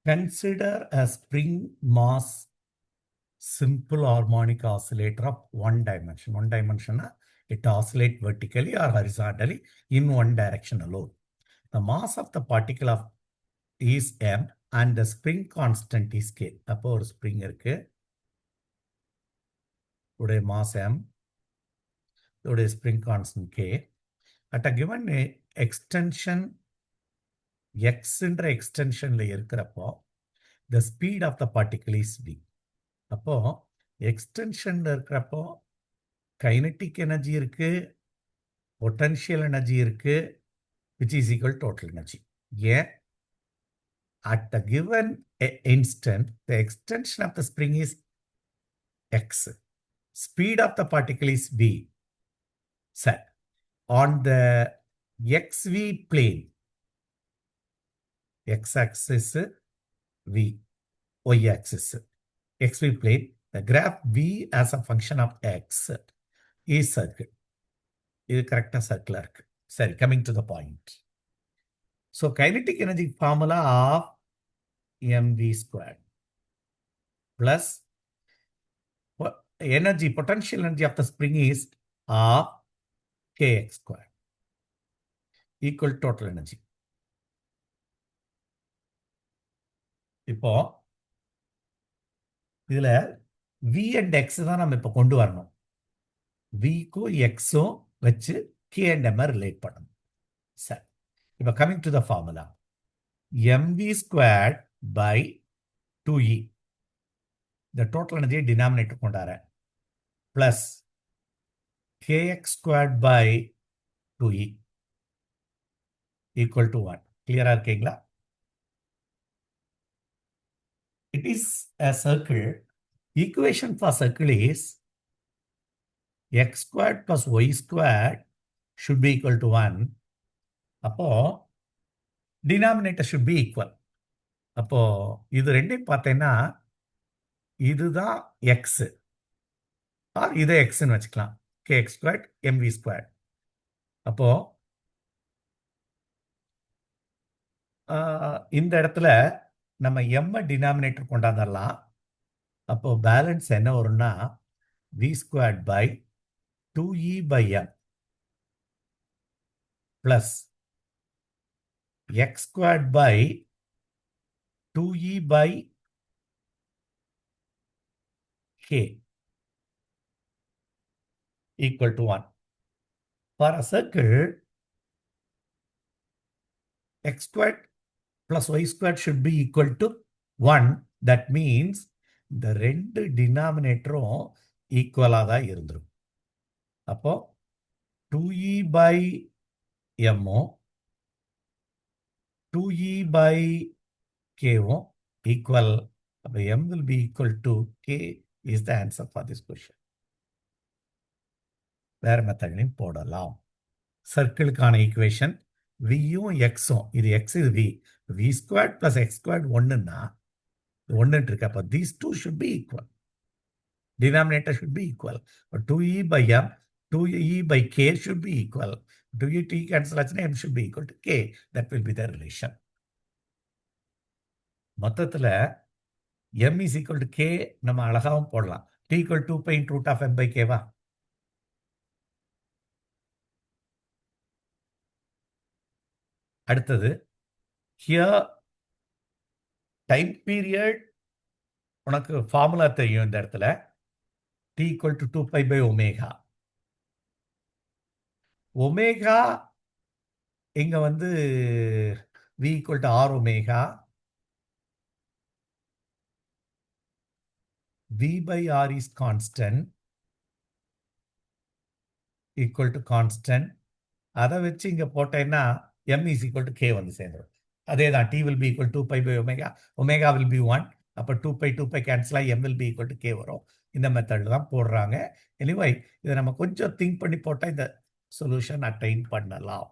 Consider a spring mass simple harmonic oscillator of one dimension. One dimension, it oscillates vertically or horizontally in one direction alone. The mass of the particle is m and the spring constant is k. அப்போ ஒரு spring இருக்கு. உடைய mass m. உடைய spring constant k. At a given extension x என்ற extensionல இருக்கிறப்போ the speed of the particle is v. அப்போ எக்ஸ்டென்ஷன்ல இருக்கிறப்போ kinetic energy இருக்கு, பொட்டன்ஷியல் எனர்ஜி இருக்கு, which is equal total energy. ஏன்? At the given instant, the extension of the spring is x. Speed of the particle is v. Set. On the xv plane, x-axis v, y-axis xv plane, the graph v as a function of x is circle. இது கரெக்டா சர்க்கிளா இருக்கு. சரி, coming to the point. So kinetic energy formula of mv squared plus energy, potential energy of the spring is of kx squared equal total energy. இப்போ இதுல v and x தான் நம்ம இப்ப கொண்டு வரணும். v க்கும் x உம் வச்சு k and m ரிலேட் பண்ணணும். சரி, இப்ப coming to the formula, mv squared by 2e, the total energy denominator கொண்டாரேன், plus kx squared by 2e equal to 1. கிளியரா இருக்கீங்களா? It is a circle. Equation for circle is x squared plus y squared should be equal to 1. அப்போ denominator should be equal. அப்போ இது ரெண்டையும் பார்த்தேன்னா இதுதான் x R இதை xன்னு வச்சுக்கலாம். kx squared mv squared. அப்போ இந்த இடத்துல நம்ம m டினாமினேட்டர் கொண்டாந்துடலாம். அப்போ பேலன்ஸ் என்ன வரும்னா v squared by 2e by m plus x squared by 2e by k equal to 1. For a circle, x squared plus y squared should be equal to 1. That means இந்த ரெண்டு டினாமினேட்டரும் ஈக்குவலாக தான் இருந்துரும். அப்போ 2e by m 2e by k equal. அப்போ m will be equal to k is the answer for this question. வேற மெத்தட்லையும் போடலாம். சர்க்கிளுக்கான equation வியும் எக்ஸும், இது எக்ஸ் இது v, v squared plus x squared ஒன்றுன்னா ஒன்றுட்டு இருக்கு. அப்போ these two should be equal, denominator should be equal. 2e by m 2e by k should be equal. 2e t cancel ஆச்சுன்னா m should be equal to k. That will be the relation. மொத்தத்தில் m is equal to k நம்ம அழகாகவும் போடலாம். t equal to 2 pi into root of m by k வா. அடுத்தது here time period உனக்கு formula தெரியும். இந்த இடத்துல t equal to 2 pi by omega. Omega இங்க வந்து v equal to r omega, v by r is constant equal to constant. அதை வச்சு இங்க போட்டேன்னா m is equal to k வந்து சேர்ந்துடும். அதே தான், t will be equal to 2 pi by omega, omega will be 1. அப்போ 2 pi cancel ஆகி m will be equal to k வரும். இந்த மெத்தடில் தான் போடுறாங்க. எனிவே இதை நம்ம கொஞ்சம் திங்க் பண்ணி போட்டால் இந்த சொல்யூஷன் அட்டைன் பண்ணலாம்.